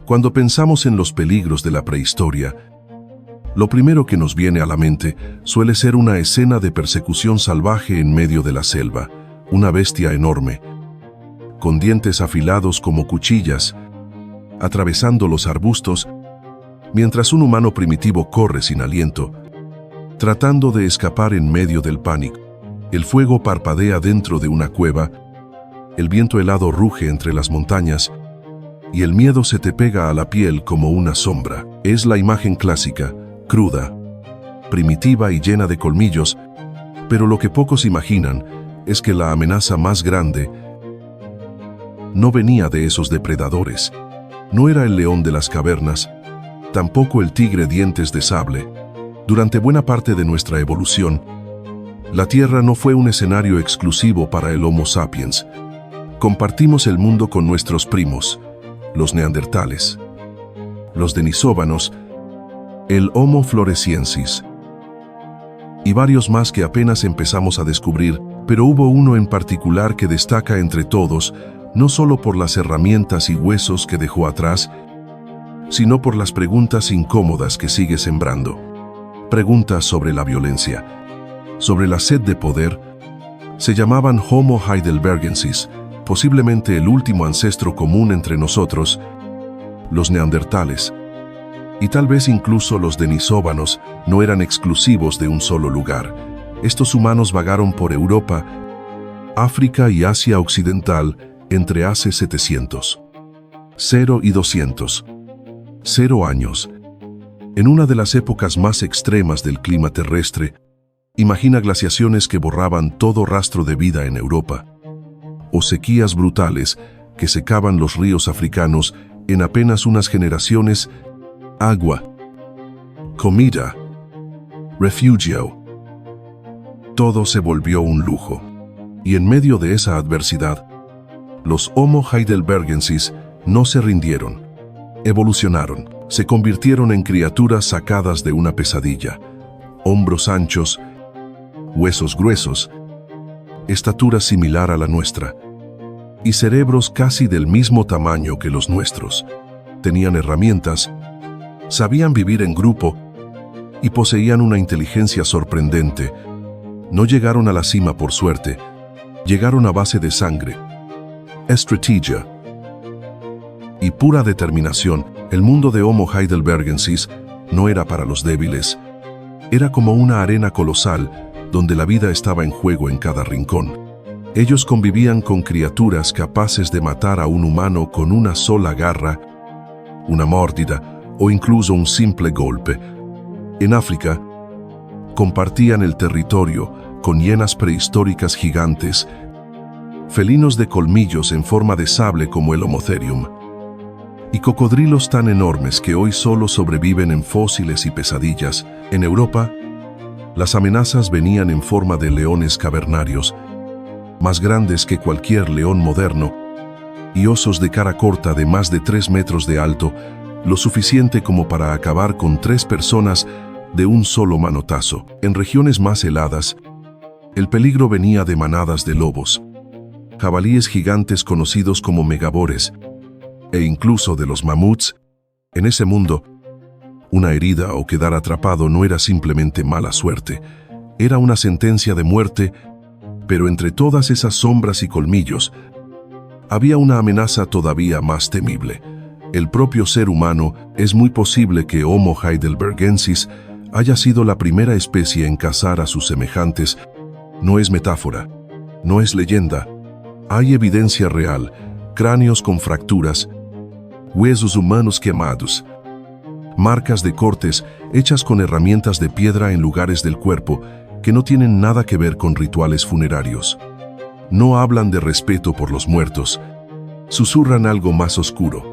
Cuando pensamos en los peligros de la prehistoria, lo primero que nos viene a la mente suele ser una escena de persecución salvaje en medio de la selva, una bestia enorme, con dientes afilados como cuchillas, atravesando los arbustos, mientras un humano primitivo corre sin aliento, tratando de escapar en medio del pánico. El fuego parpadea dentro de una cueva, el viento helado ruge entre las montañas, y el miedo se te pega a la piel como una sombra. Es la imagen clásica, cruda, primitiva y llena de colmillos, pero lo que pocos imaginan es que la amenaza más grande no venía de esos depredadores. No era el león de las cavernas, tampoco el tigre dientes de sable. Durante buena parte de nuestra evolución, la Tierra no fue un escenario exclusivo para el Homo sapiens. Compartimos el mundo con nuestros primos, los neandertales, los denisóvanos, el Homo floresiensis y varios más que apenas empezamos a descubrir, pero hubo uno en particular que destaca entre todos, no solo por las herramientas y huesos que dejó atrás, sino por las preguntas incómodas que sigue sembrando. Preguntas sobre la violencia, sobre la sed de poder. Se llamaban Homo heidelbergensis, posiblemente el último ancestro común entre nosotros, los neandertales, y tal vez incluso los denisóvanos no eran exclusivos de un solo lugar. Estos humanos vagaron por Europa, África y Asia Occidental entre hace 700, 0 y 200, 0 años. En una de las épocas más extremas del clima terrestre, imagina glaciaciones que borraban todo rastro de vida en Europa, o sequías brutales que secaban los ríos africanos en apenas unas generaciones. Agua, comida, refugio. Todo se volvió un lujo. Y en medio de esa adversidad, los Homo heidelbergensis no se rindieron. Evolucionaron, se convirtieron en criaturas sacadas de una pesadilla. Hombros anchos, huesos gruesos, estatura similar a la nuestra, y cerebros casi del mismo tamaño que los nuestros. Tenían herramientas, sabían vivir en grupo y poseían una inteligencia sorprendente. No llegaron a la cima por suerte, llegaron a base de sangre, estrategia y pura determinación. El mundo de Homo heidelbergensis no era para los débiles. Era como una arena colosal donde la vida estaba en juego en cada rincón. Ellos convivían con criaturas capaces de matar a un humano con una sola garra, una mordida o incluso un simple golpe. En África, compartían el territorio con hienas prehistóricas gigantes, felinos de colmillos en forma de sable como el Homotherium, y cocodrilos tan enormes que hoy solo sobreviven en fósiles y pesadillas. En Europa, las amenazas venían en forma de leones cavernarios, más grandes que cualquier león moderno, y osos de cara corta de más de 3 metros de alto, lo suficiente como para acabar con 3 personas de un solo manotazo. En regiones más heladas, el peligro venía de manadas de lobos, jabalíes gigantes conocidos como megabores, e incluso de los mamuts. En ese mundo, una herida o quedar atrapado no era simplemente mala suerte, era una sentencia de muerte. Pero entre todas esas sombras y colmillos, había una amenaza todavía más temible. El propio ser humano. Es muy posible que Homo heidelbergensis haya sido la primera especie en cazar a sus semejantes. No es metáfora, no es leyenda. Hay evidencia real, cráneos con fracturas, huesos humanos quemados, marcas de cortes hechas con herramientas de piedra en lugares del cuerpo que no tienen nada que ver con rituales funerarios. No hablan de respeto por los muertos, susurran algo más oscuro.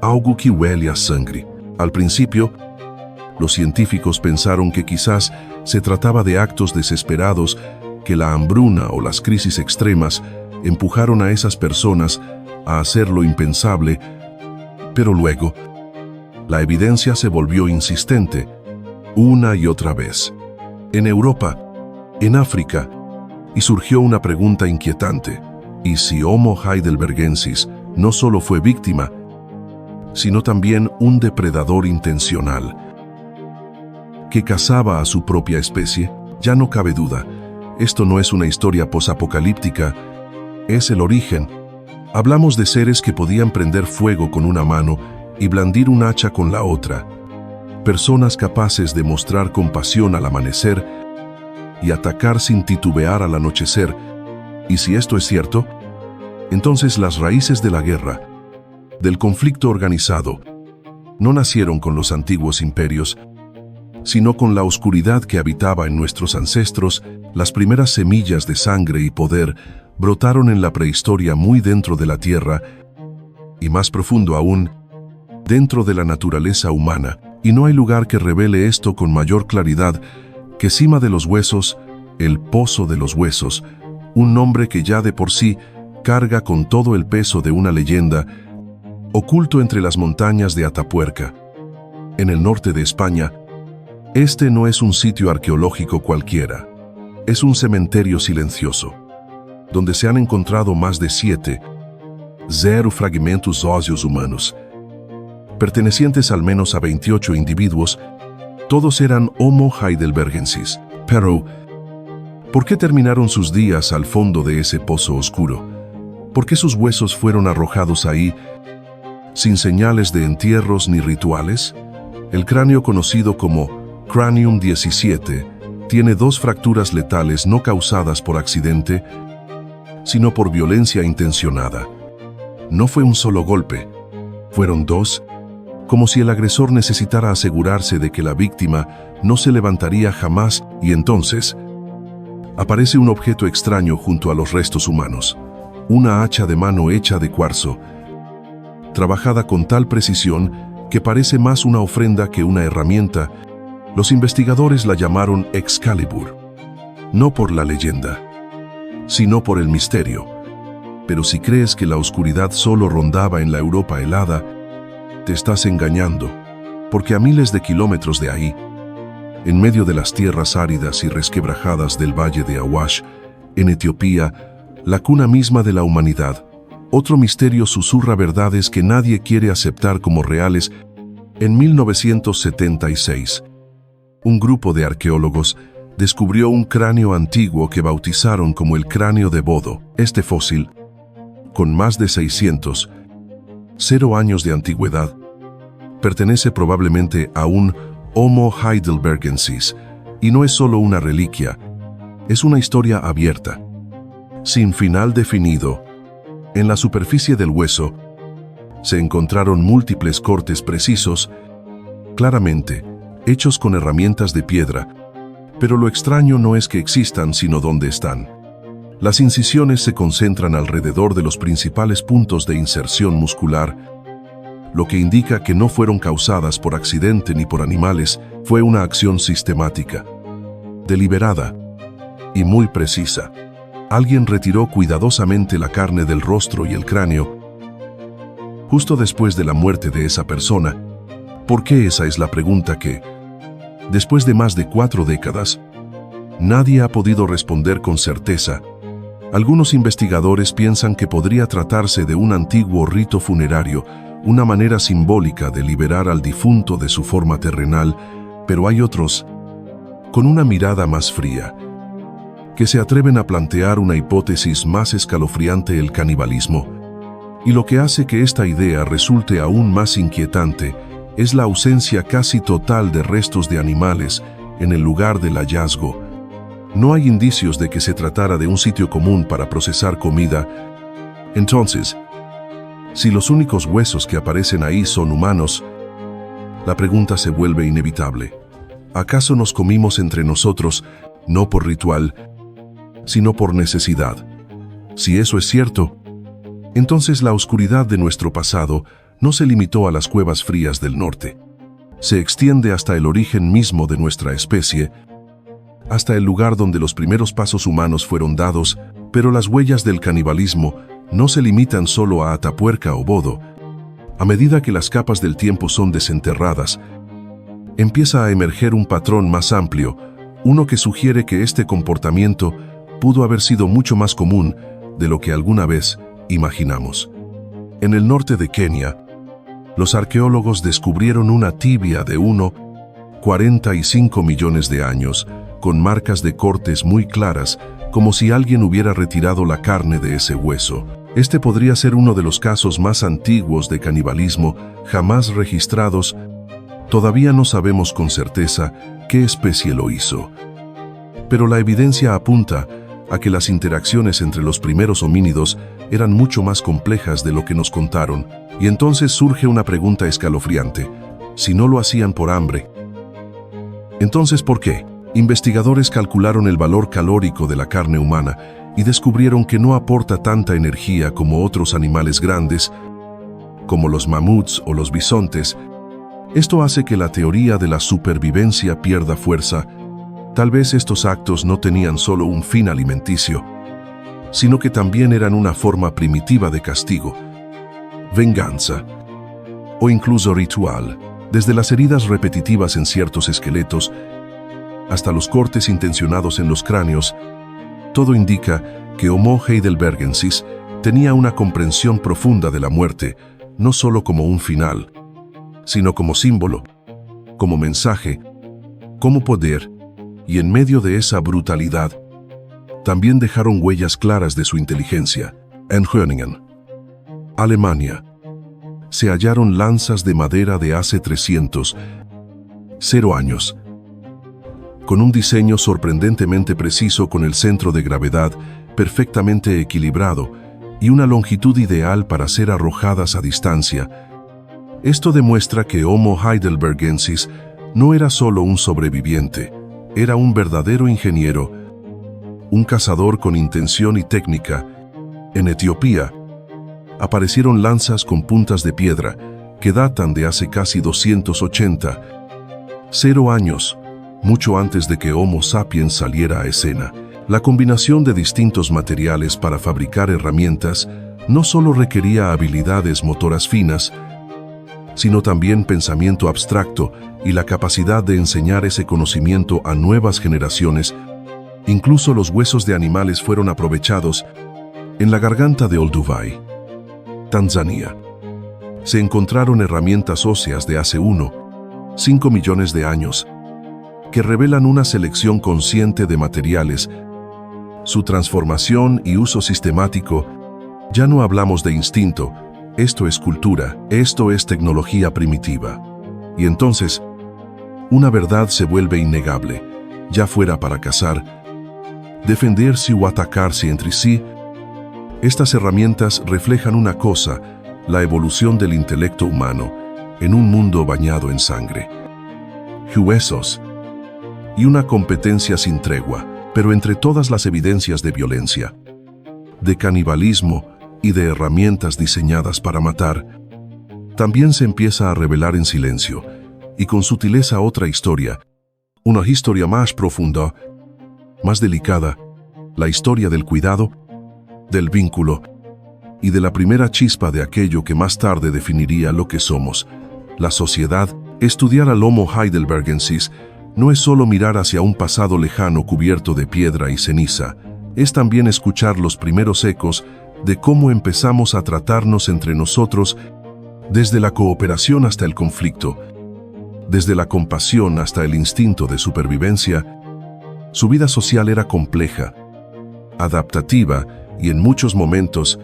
Algo que huele a sangre. Al principio, los científicos pensaron que quizás se trataba de actos desesperados, que la hambruna o las crisis extremas empujaron a esas personas a hacer lo impensable, pero luego, la evidencia se volvió insistente, una y otra vez. En Europa, en África, y surgió una pregunta inquietante. ¿Y si Homo heidelbergensis no solo fue víctima, sino también un depredador intencional que cazaba a su propia especie. Ya no cabe duda, esto no es una historia posapocalíptica, es el origen. Hablamos de seres que podían prender fuego con una mano y blandir un hacha con la otra. Personas capaces de mostrar compasión al amanecer y atacar sin titubear al anochecer. Y si esto es cierto, entonces las raíces de la guerra, del conflicto organizado, no nacieron con los antiguos imperios, sino con la oscuridad que habitaba en nuestros ancestros. Las primeras semillas de sangre y poder brotaron en la prehistoria muy dentro de la tierra y más profundo aún, dentro de la naturaleza humana. Y no hay lugar que revele esto con mayor claridad que Cima de los Huesos, el Pozo de los Huesos, un nombre que ya de por sí carga con todo el peso de una leyenda, oculto entre las montañas de Atapuerca, en el norte de España. Este no es un sitio arqueológico cualquiera, es un cementerio silencioso, donde se han encontrado más de 0 fragmentos óseos humanos, pertenecientes al menos a 28 individuos. Todos eran Homo heidelbergensis. Pero, ¿por qué terminaron sus días al fondo de ese pozo oscuro? ¿Por qué sus huesos fueron arrojados ahí, sin señales de entierros ni rituales? El cráneo, conocido como Cranium 17, tiene 2 fracturas letales no causadas por accidente, sino por violencia intencionada. No fue un solo golpe, fueron 2, como si el agresor necesitara asegurarse de que la víctima no se levantaría jamás. Y entonces aparece un objeto extraño junto a los restos humanos, una hacha de mano hecha de cuarzo, trabajada con tal precisión que parece más una ofrenda que una herramienta. Los investigadores la llamaron Excalibur, no por la leyenda, sino por el misterio. Pero si crees que la oscuridad solo rondaba en la Europa helada, te estás engañando, porque a miles de kilómetros de ahí, en medio de las tierras áridas y resquebrajadas del valle de Awash, en Etiopía, la cuna misma de la humanidad, otro misterio susurra verdades que nadie quiere aceptar como reales. En 1976, un grupo de arqueólogos descubrió un cráneo antiguo que bautizaron como el cráneo de Bodo. Este fósil, con más de 0 años de antigüedad, pertenece probablemente a un Homo heidelbergensis, y no es solo una reliquia, es una historia abierta, sin final definido. En la superficie del hueso se encontraron múltiples cortes precisos, claramente hechos con herramientas de piedra, pero lo extraño no es que existan, sino dónde están. Las incisiones se concentran alrededor de los principales puntos de inserción muscular, lo que indica que no fueron causadas por accidente ni por animales. Fue una acción sistemática, deliberada y muy precisa. Alguien retiró cuidadosamente la carne del rostro y el cráneo justo después de la muerte de esa persona. ¿Por qué? Esa es la pregunta que, después de más de 4 décadas, nadie ha podido responder con certeza. Algunos investigadores piensan que podría tratarse de un antiguo rito funerario, una manera simbólica de liberar al difunto de su forma terrenal, pero hay otros, con una mirada más fría, que se atreven a plantear una hipótesis más escalofriante: el canibalismo. Y lo que hace que esta idea resulte aún más inquietante es la ausencia casi total de restos de animales en el lugar del hallazgo. No hay indicios de que se tratara de un sitio común para procesar comida. Entonces, si los únicos huesos que aparecen ahí son humanos, la pregunta se vuelve inevitable. ¿Acaso nos comimos entre nosotros, no por ritual, sino por necesidad? Si eso es cierto, entonces la oscuridad de nuestro pasado no se limitó a las cuevas frías del norte. Se extiende hasta el origen mismo de nuestra especie, hasta el lugar donde los primeros pasos humanos fueron dados. Pero las huellas del canibalismo no se limitan solo a Atapuerca o Bodo. A medida que las capas del tiempo son desenterradas, empieza a emerger un patrón más amplio, uno que sugiere que este comportamiento pudo haber sido mucho más común de lo que alguna vez imaginamos. En el norte de Kenia, Los arqueólogos descubrieron una tibia de 1,45 millones de años, con marcas de cortes muy claras, como si alguien hubiera retirado la carne de ese hueso. Este podría ser uno de los casos más antiguos de canibalismo jamás registrados. Todavía no sabemos con certeza qué especie lo hizo. Pero la evidencia apunta a que las interacciones entre los primeros homínidos eran mucho más complejas de lo que nos contaron, y entonces surge una pregunta escalofriante. Si no lo hacían por hambre, ¿entonces por qué? Investigadores calcularon el valor calórico de la carne humana y descubrieron que no aporta tanta energía como otros animales grandes, como los mamuts o los bisontes. Esto hace que la teoría de la supervivencia pierda fuerza. Tal vez estos actos no tenían solo un fin alimenticio, sino que también eran una forma primitiva de castigo, venganza o incluso ritual. Desde las heridas repetitivas en ciertos esqueletos hasta los cortes intencionados en los cráneos, todo indica que Homo heidelbergensis tenía una comprensión profunda de la muerte, no solo como un final, sino como símbolo, como mensaje, como poder, y en medio de esa brutalidad, también dejaron huellas claras de su inteligencia. En Groningen, Alemania, se hallaron lanzas de madera de hace 300 años, con un diseño sorprendentemente preciso, con el centro de gravedad perfectamente equilibrado y una longitud ideal para ser arrojadas a distancia. Esto demuestra que Homo heidelbergensis no era solo un sobreviviente, era un verdadero ingeniero, un cazador con intención y técnica. En Etiopía, aparecieron lanzas con puntas de piedra que datan de hace casi 280 años, mucho antes de que Homo sapiens saliera a escena. La combinación de distintos materiales para fabricar herramientas no solo requería habilidades motoras finas, sino también pensamiento abstracto y la capacidad de enseñar ese conocimiento a nuevas generaciones. Incluso los huesos de animales fueron aprovechados. En la garganta de Olduvai, Tanzania, se encontraron herramientas óseas de hace 1,5 millones de años, que revelan una selección consciente de materiales, su transformación y uso sistemático. Ya no hablamos de instinto, esto es cultura, esto es tecnología primitiva. Y entonces, una verdad se vuelve innegable, ya fuera para cazar, defenderse o atacarse entre sí. Estas herramientas reflejan una cosa: la evolución del intelecto humano en un mundo bañado en sangre, huesos y una competencia sin tregua. Pero entre todas las evidencias de violencia, de canibalismo y de herramientas diseñadas para matar, también se empieza a revelar en silencio y con sutileza otra historia, una historia más profunda, más delicada, la historia del cuidado, del vínculo y de la primera chispa de aquello que más tarde definiría lo que somos, la sociedad. Estudiar al Homo heidelbergensis no es solo mirar hacia un pasado lejano cubierto de piedra y ceniza, es también escuchar los primeros ecos de cómo empezamos a tratarnos entre nosotros, desde la cooperación hasta el conflicto, desde la compasión hasta el instinto de supervivencia. Su vida social era compleja, adaptativa y en muchos momentos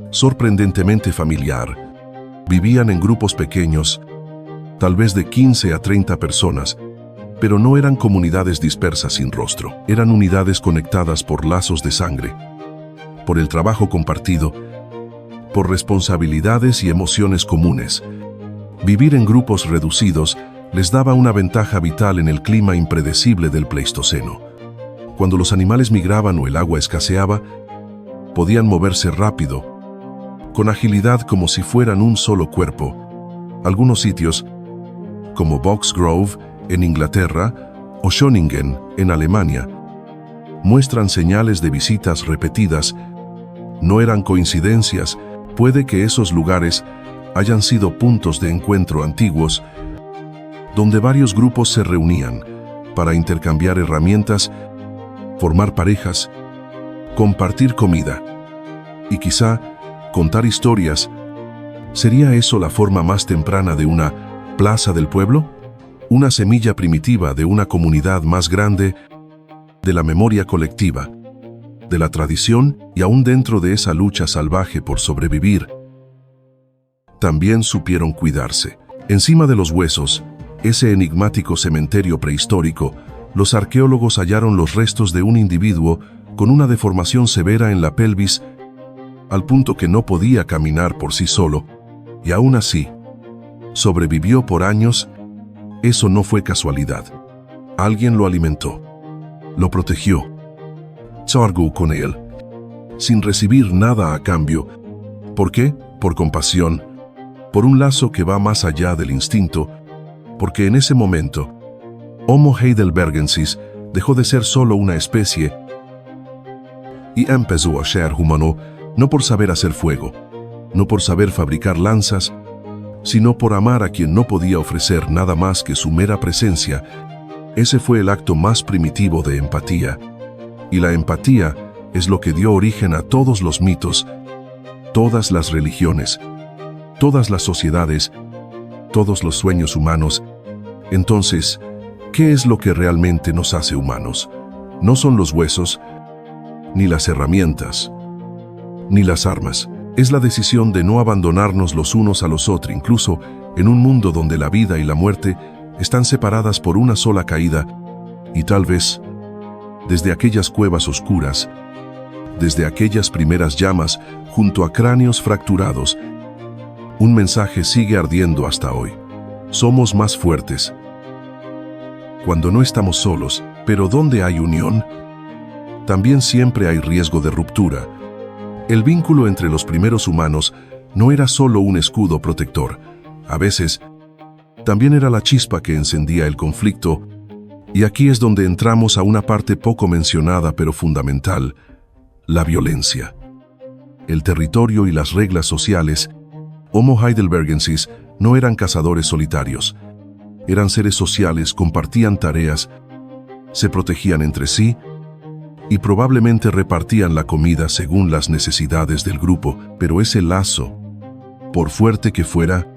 sorprendentemente familiar. Vivían en grupos pequeños, tal vez de 15 a 30 personas, pero no eran comunidades dispersas sin rostro. Eran unidades conectadas por lazos de sangre, por el trabajo compartido, por responsabilidades y emociones comunes. Vivir en grupos reducidos les daba una ventaja vital en el clima impredecible del Pleistoceno. Cuando los animales migraban o el agua escaseaba, podían moverse rápido, con agilidad, como si fueran un solo cuerpo. Algunos sitios, como Box Grove en Inglaterra o Schöningen en Alemania, muestran señales de visitas repetidas. No eran coincidencias, puede que esos lugares hayan sido puntos de encuentro antiguos, donde varios grupos se reunían para intercambiar herramientas, formar parejas, compartir comida y quizá contar historias. ¿Sería eso la forma más temprana de una plaza del pueblo? Una semilla primitiva de una comunidad más grande, de la memoria colectiva, de la tradición y aún dentro de esa lucha salvaje por sobrevivir. También supieron cuidarse. Encima de los huesos, ese enigmático cementerio prehistórico, los arqueólogos hallaron los restos de un individuo con una deformación severa en la pelvis, al punto que no podía caminar por sí solo, y aún así, sobrevivió por años. Eso no fue casualidad. Alguien lo alimentó, lo protegió, cargó con él, sin recibir nada a cambio. ¿Por qué? Por compasión, por un lazo que va más allá del instinto, porque en ese momento, Homo heidelbergensis dejó de ser solo una especie y empezó a ser humano, no por saber hacer fuego, no por saber fabricar lanzas, sino por amar a quien no podía ofrecer nada más que su mera presencia. Ese fue el acto más primitivo de empatía. Y la empatía es lo que dio origen a todos los mitos, todas las religiones, todas las sociedades, todos los sueños humanos. Entonces, ¿qué es lo que realmente nos hace humanos? No son los huesos, ni las herramientas, ni las armas. Es la decisión de no abandonarnos los unos a los otros, incluso en un mundo donde la vida y la muerte están separadas por una sola caída, y tal vez, desde aquellas cuevas oscuras, desde aquellas primeras llamas, junto a cráneos fracturados, un mensaje sigue ardiendo hasta hoy. Somos más fuertes cuando no estamos solos, pero donde hay unión, también siempre hay riesgo de ruptura. El vínculo entre los primeros humanos no era solo un escudo protector. A veces, también era la chispa que encendía el conflicto. Y aquí es donde entramos a una parte poco mencionada pero fundamental: la violencia. El territorio y las reglas sociales. Homo heidelbergensis no eran cazadores solitarios. Eran seres sociales, compartían tareas, se protegían entre sí, y probablemente repartían la comida según las necesidades del grupo, pero ese lazo, por fuerte que fuera,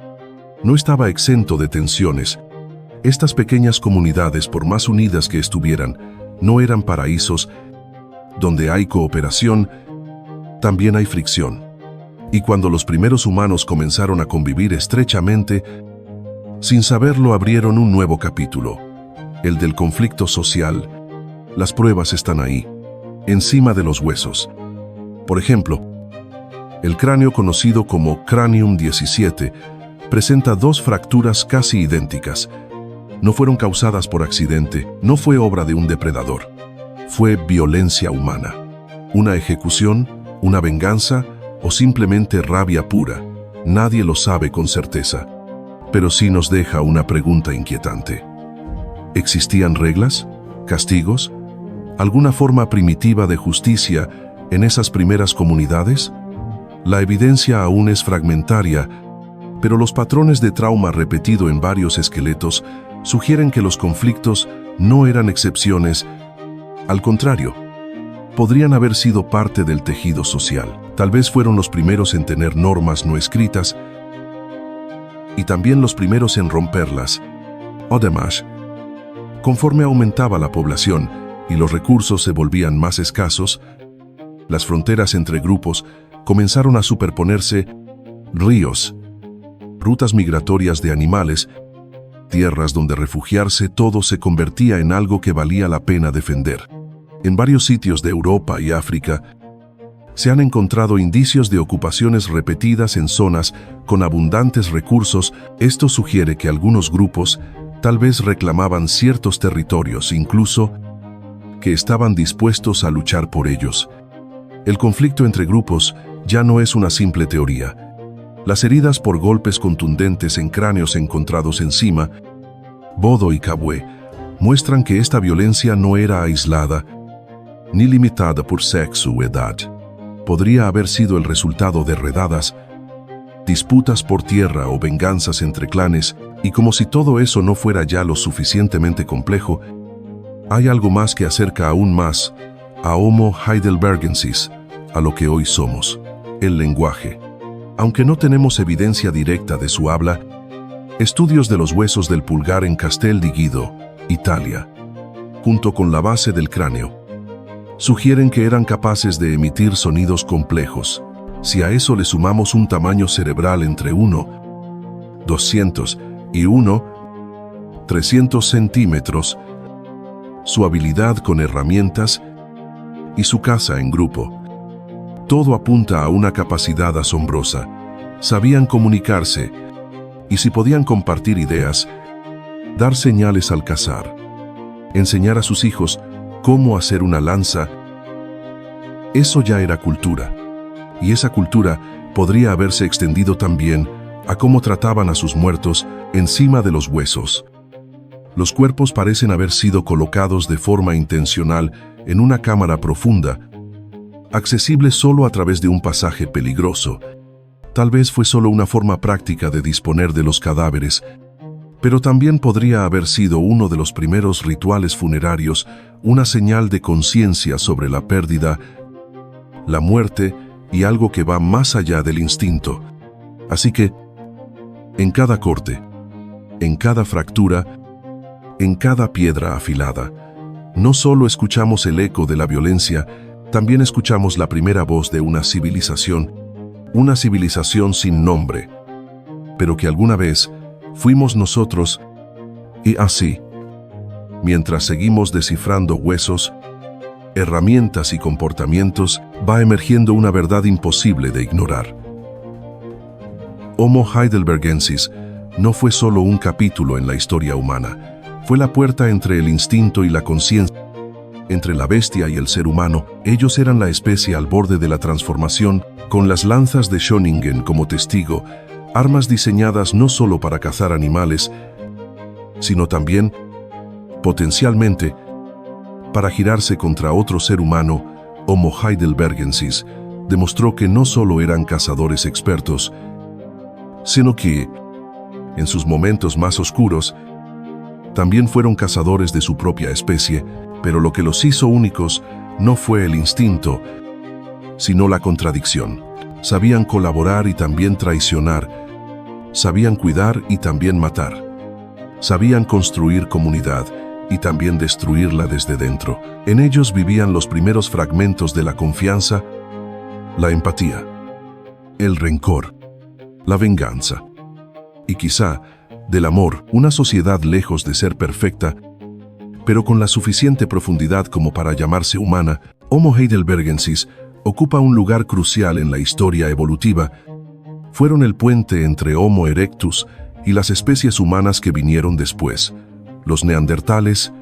no estaba exento de tensiones. Estas pequeñas comunidades, por más unidas que estuvieran, no eran paraísos. Donde hay cooperación, también hay fricción. Y cuando los primeros humanos comenzaron a convivir estrechamente, sin saberlo abrieron un nuevo capítulo, el del conflicto social. Las pruebas están ahí, encima de los huesos. Por ejemplo, el cráneo conocido como Cranium 17 presenta dos fracturas casi idénticas. No fueron causadas por accidente, no fue obra de un depredador. Fue violencia humana. Una ejecución, una venganza o simplemente rabia pura. Nadie lo sabe con certeza. Pero sí nos deja una pregunta inquietante. ¿Existían reglas? ¿Castigos? ¿Alguna forma primitiva de justicia en esas primeras comunidades? La evidencia aún es fragmentaria, pero los patrones de trauma repetido en varios esqueletos sugieren que los conflictos no eran excepciones. Al contrario, podrían haber sido parte del tejido social. Tal vez fueron los primeros en tener normas no escritas y también los primeros en romperlas. Además, conforme aumentaba la población y los recursos se volvían más escasos, las fronteras entre grupos comenzaron a superponerse. Ríos, rutas migratorias de animales, tierras donde refugiarse, todo se convertía en algo que valía la pena defender. En varios sitios de Europa y África se han encontrado indicios de ocupaciones repetidas en zonas con abundantes recursos. Esto sugiere que algunos grupos tal vez reclamaban ciertos territorios, incluso que estaban dispuestos a luchar por ellos. El conflicto entre grupos ya no es una simple teoría. Las heridas por golpes contundentes en cráneos encontrados encima, Bodo y Kabwe, muestran que esta violencia no era aislada ni limitada por sexo o edad. Podría haber sido el resultado de redadas, disputas por tierra o venganzas entre clanes, y como si todo eso no fuera ya lo suficientemente complejo, hay algo más que acerca aún más a Homo heidelbergensis, a lo que hoy somos: el lenguaje. Aunque no tenemos evidencia directa de su habla, estudios de los huesos del pulgar en Castel di Guido, Italia, junto con la base del cráneo, sugieren que eran capaces de emitir sonidos complejos. Si a eso le sumamos un tamaño cerebral entre 1,200 y 1,300 centímetros, su habilidad con herramientas y su caza en grupo, todo apunta a una capacidad asombrosa. Sabían comunicarse y, si podían compartir ideas, dar señales al cazar, enseñar a sus hijos cómo hacer una lanza. Eso ya era cultura, y esa cultura podría haberse extendido también a cómo trataban a sus muertos encima de los huesos. Los cuerpos parecen haber sido colocados de forma intencional en una cámara profunda, accesible solo a través de un pasaje peligroso. Tal vez fue solo una forma práctica de disponer de los cadáveres, pero también podría haber sido uno de los primeros rituales funerarios, una señal de conciencia sobre la pérdida, la muerte y algo que va más allá del instinto. Así que, en cada corte, en cada fractura, en cada piedra afilada, no solo escuchamos el eco de la violencia, también escuchamos la primera voz de una civilización sin nombre, pero que alguna vez fuimos nosotros. Y así, mientras seguimos descifrando huesos, herramientas y comportamientos, va emergiendo una verdad imposible de ignorar. Homo heidelbergensis no fue solo un capítulo en la historia humana, fue la puerta entre el instinto y la conciencia, entre la bestia y el ser humano. Ellos eran la especie al borde de la transformación, con las lanzas de Schöningen como testigo, armas diseñadas no solo para cazar animales, sino también, potencialmente, para girarse contra otro ser humano. Homo heidelbergensis demostró que no solo eran cazadores expertos, sino que, en sus momentos más oscuros, también fueron cazadores de su propia especie. Pero lo que los hizo únicos no fue el instinto, sino la contradicción. Sabían colaborar y también traicionar, sabían cuidar y también matar, sabían construir comunidad y también destruirla desde dentro. En ellos vivían los primeros fragmentos de la confianza, la empatía, el rencor, la venganza y quizá del amor. Una sociedad lejos de ser perfecta, pero con la suficiente profundidad como para llamarse humana. Homo heidelbergensis ocupa un lugar crucial en la historia evolutiva. Fueron el puente entre Homo erectus y las especies humanas que vinieron después, los neandertales,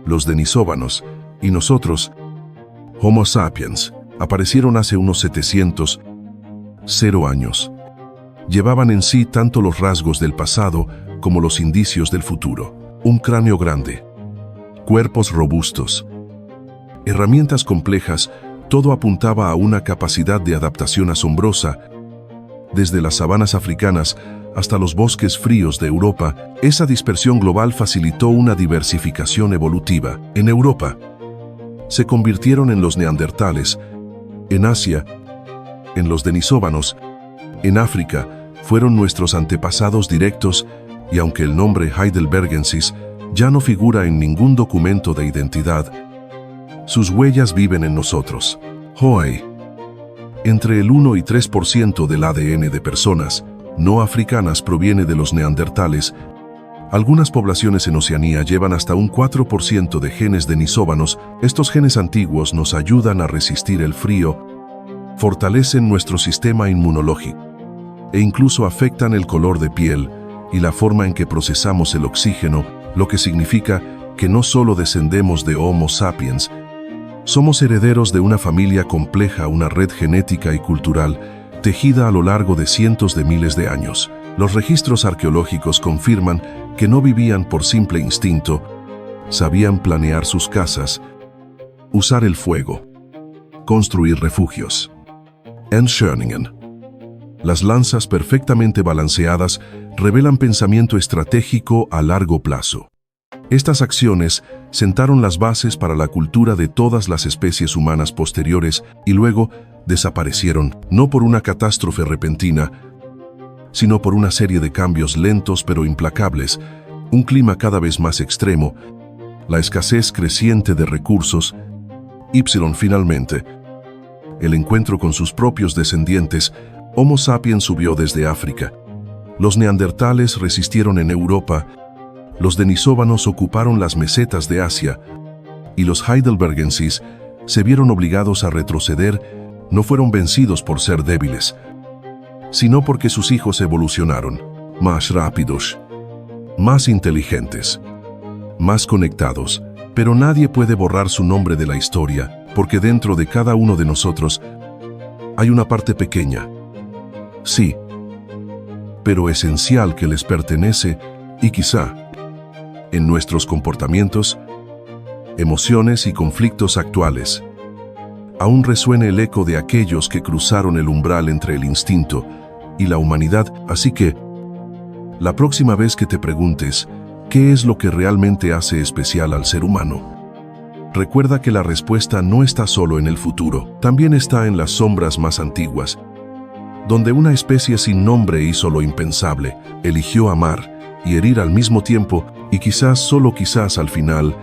los denisóvanos y nosotros. Homo sapiens aparecieron hace unos 700 años. Llevaban en sí tanto los rasgos del pasado como los indicios del futuro. Un cráneo grande, cuerpos robustos, herramientas complejas, todo apuntaba a una capacidad de adaptación asombrosa. Desde las sabanas africanas hasta los bosques fríos de Europa, esa dispersión global facilitó una diversificación evolutiva. En Europa, se convirtieron en los neandertales, en Asia, en los denisóvanos, en África, fueron nuestros antepasados directos, y aunque el nombre heidelbergensis ya no figura en ningún documento de identidad, sus huellas viven en nosotros. Hoy, entre el 1 y 3% del ADN de personas no africanas proviene de los neandertales. Algunas poblaciones en Oceanía llevan hasta un 4% de genes denisóvanos. Estos genes antiguos nos ayudan a resistir el frío, fortalecen nuestro sistema inmunológico e incluso afectan el color de piel y la forma en que procesamos el oxígeno, lo que significa que no solo descendemos de Homo sapiens, somos herederos de una familia compleja, una red genética y cultural tejida a lo largo de cientos de miles de años. Los registros arqueológicos confirman que no vivían por simple instinto, sabían planear sus casas, usar el fuego, construir refugios. En Schöningen, las lanzas perfectamente balanceadas revelan pensamiento estratégico a largo plazo. Estas acciones sentaron las bases para la cultura de todas las especies humanas posteriores y luego desaparecieron, no por una catástrofe repentina, sino por una serie de cambios lentos pero implacables, un clima cada vez más extremo, la escasez creciente de recursos, finalmente, el encuentro con sus propios descendientes. Homo sapiens subió desde África. Los neandertales resistieron en Europa, los denisóvanos ocuparon las mesetas de Asia, y los heidelbergensis se vieron obligados a retroceder. No fueron vencidos por ser débiles, sino porque sus hijos evolucionaron, más rápidos, más inteligentes, más conectados. Pero nadie puede borrar su nombre de la historia, porque dentro de cada uno de nosotros hay una parte pequeña, sí, pero esencial, que les pertenece, y quizá, en nuestros comportamientos, emociones y conflictos actuales, aún resuene el eco de aquellos que cruzaron el umbral entre el instinto y la humanidad. Así que, la próxima vez que te preguntes ¿qué es lo que realmente hace especial al ser humano?, recuerda que la respuesta no está solo en el futuro, también está en las sombras más antiguas, donde una especie sin nombre hizo lo impensable, eligió amar y herir al mismo tiempo, y quizás, solo quizás al final,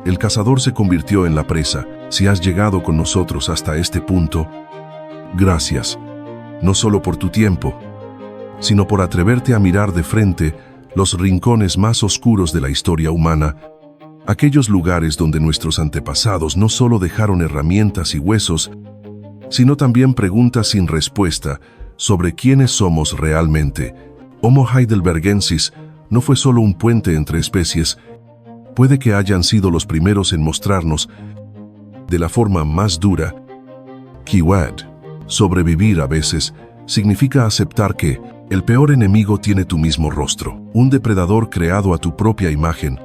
el cazador se convirtió en la presa. Si has llegado con nosotros hasta este punto, gracias, no solo por tu tiempo, sino por atreverte a mirar de frente los rincones más oscuros de la historia humana, aquellos lugares donde nuestros antepasados no solo dejaron herramientas y huesos, sino también preguntas sin respuesta sobre quiénes somos realmente. Homo heidelbergensis no fue solo un puente entre especies, puede que hayan sido los primeros en mostrarnos, de la forma más dura, Keyword: sobrevivir a veces significa aceptar que el peor enemigo tiene tu mismo rostro, un depredador creado a tu propia imagen,